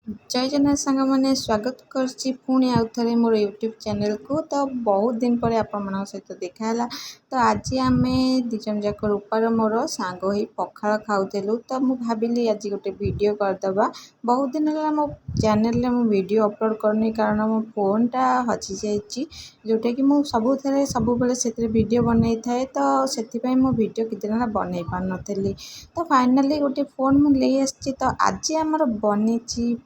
जय जगन्नाथ साଙ୍ଗमाने स्वागत करछि पुणी आउ थरे मोर यूट्यूब चैनल को। तो बहुत दिन पर आपण सहित देखाला। तो आज आम दिजन जाक रूपार मोर सांग ही पखाल खाऊलु। तो मु भाविली आज गोटे वीडियो करदबा। बहुत दिन है मो चैनल रे मु वीडियो अपलोड करनी कारण मो फोनटा हजि जाइछि, जोटा कि मु सब थे सब बेले से वीडियो बनई थाए। तो से मो वीडियो किते दिन बनई पार नथली। तो फाइनाली गोटे फोन मु ले आछि। तो आज आमर बनी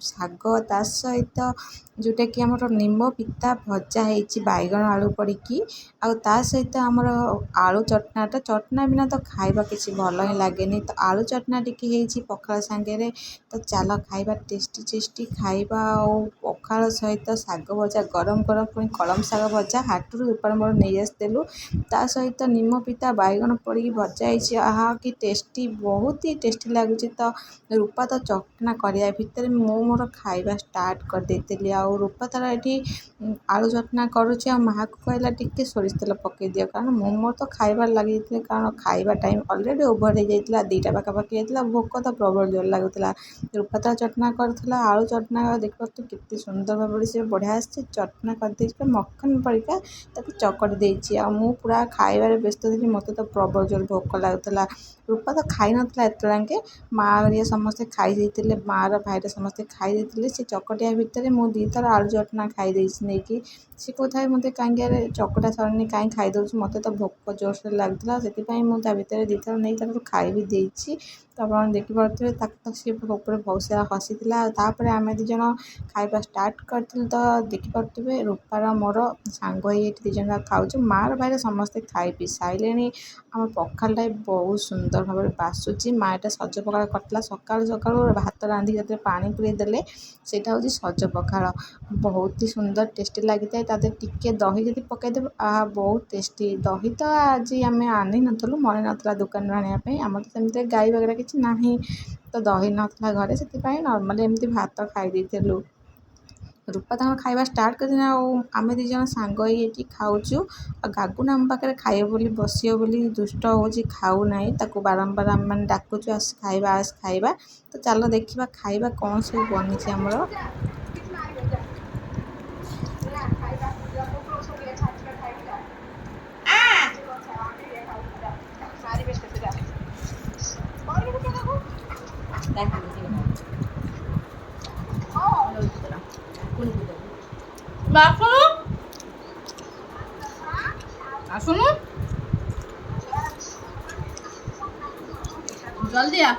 शाग ता सहित जोटा कि आमर निम पिता भजा होती बैगण आलू पड़ी आउ ता सहित आमर आलू चटनाटा चटना बिना तो खाइबा किसी भल ही लगे। तो आलू चटना टी पखाल सांगे। तो चल खाइबा टेस्टी टेस्टी खाइबा। पखाल सहित शाग भजा गरम गरम पुणी कलम शाग भजा हाटू रूपार मोर नहीं आसलु। ता सहित निम पिता बैगण पड़ी भजा होती आहा कि टेस्टी बहुत ही टेस्टी लगुच। तो रूपा तो चटना करिया भितर मो मोर खाइबा स्टार्ट कर देती। आ रूपा तार ये आलू चटना करुच्ची माँ को कहला टिके सोरिष तेल पकई दियो कारण मो मोर तो खाइबार लगी कारण खाइबा टाइम अलरेडी ओभर हो जाता। दुईटा पाखापाखि जाता भोक तो प्रबल जोर लगुला। रूपा तार चटना करूला आलू चटना देख पारे केते सुंदर भाव से बढ़िया से चटना कर मक्खन परिका चकटी देती। मु पूरा खाइबार व्यस्त थी मत तो प्रबल जोर भोक लगुला। रूपा तो खाई नाला एतलांके माँ हरिया समस्ते खाई माँ भाईर समस्ते खाई से चकटिया भितर मु दी थर आलू चटना खाई नहीं कि सी कथा मत कहीं चकटा सरनी कहीं खाईदे मत तो भोक जोर से लगुला से मुझे भितर दी थर नहीं खाई भी देती। तो आप देखिपे तो सी बहुत सारा हसी आम दीज खाइबा स्टार्ट करूँ। तो देखिपे रूपार मोर सांग ही दीज खाऊ माँ भाई समस्ते खाई पी सारे आम पखालटा बहुत सुंदर भाव में बासुची। माँ एटा सज पखाल करता सका सका भात रांधिक जो पानी पूरे देले से हूँ सज पखाल बहुत ही सुंदर टेस्टी लगी था। टिके दही जब पकईदे आ बहुत टेस्टी। दही तो आज आम आनी नु मन नाला दुकान आने आम तो सेमती गाई वगैरह किसी ना। तो दही नाला घरे से नर्माली एमती भात खाई। रूपा तक खाइबा स्टार्ट कर आम दीज सांग ही खाऊँ। गागुन आम पाखे खाइब बोली बसियो बोली दुष्ट हो खाऊना ताकू बारंबार आम मैंने डाकुचु आस खाइबा आस खाइबा। तो चलो देखा खाइबा कौन सब बनी आमर। आसुनु जल्दी आ।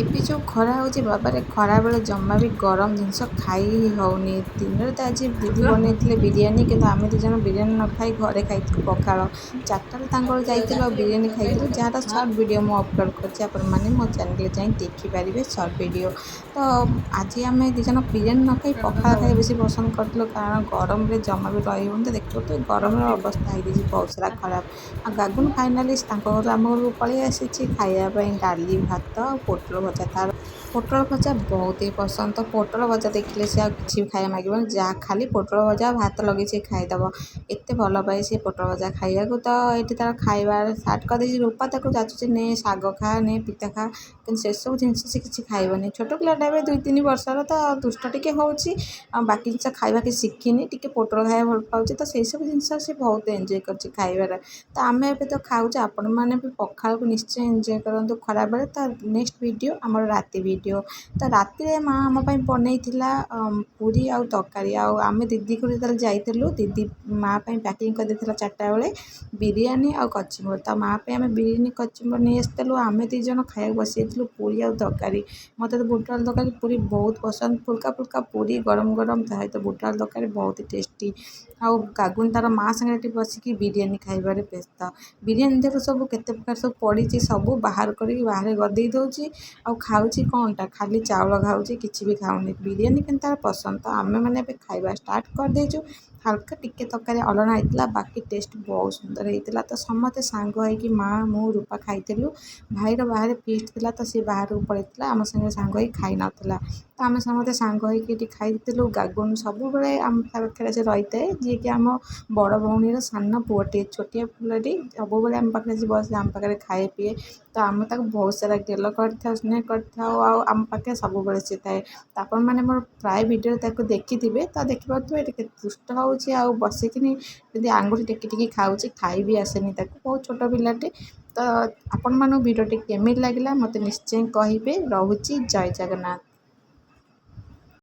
ଏବେ जो खरा हो बाबारे खरा बेले जमा भी गरम जिनस खाई होनी। दिन में तो आज दीदी बनई बिरियानी कि आम दीज बिरियानी न खाई घरे खाई पखाल। चार्टार जाइए बिरियानी खाई जहाँ सर्ट वीडियो मुझे अपलोड कर मो चैनल जाए देखिपारे सर्ट वीडियो। तो आज आम दीज बिरियानी न खाई पखाल खाई बेस पसंद करूँ कारण गरम में जमा भी रही हो। तो देखो तो गरम अवस्था हो बहुत सारा खराब। आ गागुन फाइनाली घर आम घर को पलि आसी खायापी डाली भात पोटल भजा तार पोटल भजा बहुत ही पसंद। तो पोटल भजा देखिले से किसी भी खाया मांगे जहाँ खाली पोटल भजा भात लगे से खाईदब एत भल पाए से पोटल भजा खाइबा को। तो ये तार खाइबार स्टार्ट कर रूपा ताक जाचुचे ने शाग खा ने पिता खा कि से सब जिनस से किसी खाइबनी। छोट पिलाटा भी 2-3 वर्षर तो दुष्ट टिके होची बाकी जिन खाइबा कि शिखिनी टिके पोटल खाया भल पाऊँ। तो से सब जिन से बहुत एंजॉय कर खाइबार। तो आम ए तो खाऊँ आपण मैंने भी पखाल को निश्चय एंजॉय करूँ खरा बेले। तो नेक्स्ट वीडियो आमर राति वीडियो। तो राति माँ आम बनई पूरी आउ तरकारी आम दीदी को जाइलु दीदी माँ पैकिंग कर देता 4टा बेले बिरियानी आउ कचिम्बर। तो माँ आम बिरियानी कचिम्बर नहीं आसलु आम दीज खाया बसई पूरी आउ तरकारी। मत तो बुटाल तरकारी पूरी बहुत पसंद फुल्का फुल्का पूरी गरम गरम सहित बुटाल तरकारी बहुत ही टेस्टी। आउ गागुन तार माँ संगे बसिकी बिरियानी खाइबार व्यस्त। बिरियानी देख सब केते प्रकार सब पड़ी सब बाहर करके बाहर गदे दौची आउ खाऊँ कौनटा खाली चाउल खाऊँ किसी भी खाऊनी बिरियानी कि तार पसंद। तो आम मैंने खाइबा स्टार्ट कर देचु ହାଲକା ଟିକେ ତରକାରୀ ଅଲଣା ହେଇଥିଲା, ବାକି ଟେଷ୍ଟ ବହୁତ ସୁନ୍ଦର ହେଇଥିଲା। ତ ସମସ୍ତେ ସାଙ୍ଗ ହେଇକି ମାଆ ମୁଁ ରୂପା ଖାଇଥିଲୁ। ଭାଇର ବାହାରେ ଫିଷ୍ଟ ଥିଲା ତ ସିଏ ବାହାରକୁ ପଳେଇଥିଲା, ଆମ ସାଙ୍ଗେ ସାଙ୍ଗ ହେଇକି ଖାଇନଥିଲା। ତ ଆମେ ସମସ୍ତେ ସାଙ୍ଗ ହେଇକି ଏଠି ଖାଇଥିଲୁ। ଗାଗୁନ ସବୁବେଳେ ଆମ ପାଖରେ ସେ ରହିଥାଏ, ଯିଏକି ଆମ ବଡ଼ ଭଉଣୀର ସାନ ପୁଅଟିଏ, ଛୋଟିଆ ପିଲାଟି, ସବୁବେଳେ ଆମ ପାଖରେ ଆସି ବସେ, ଆମ ପାଖରେ ଖାଏ ପିଏ। ତ ଆମେ ତାକୁ ବହୁତ ସାରା ଗେଲ କରିଥାଉ, ସ୍ନେହ କରିଥାଉ, ଆଉ ଆମ ପାଖରେ ସବୁବେଳେ ସେ ଥାଏ। ତ ଆପଣମାନେ ମୋର ପ୍ରାୟ ଭିଡ଼ିଓରେ ତାକୁ ଦେଖିଥିବେ, ତ ଦେଖିପାରୁଥିବେ ଏଠି କେତେ ଦୁଷ୍ଟ ହେଉଛି, ଆଉ ବସିକିନି ଯଦି ଆଙ୍ଗୁଠି ଟେକି ଟେକି ଖାଉଛି, ଖାଇ ବି ଆସେନି ତାକୁ, ବହୁତ ଛୋଟ ପିଲାଟେ। ତ ଆପଣମାନଙ୍କୁ ଭିଡ଼ିଓଟି କେମିତି ଲାଗିଲା ମୋତେ ନିଶ୍ଚୟ କହିବେ। ରହୁଛି, ଜୟ ଜଗନ୍ନାଥ।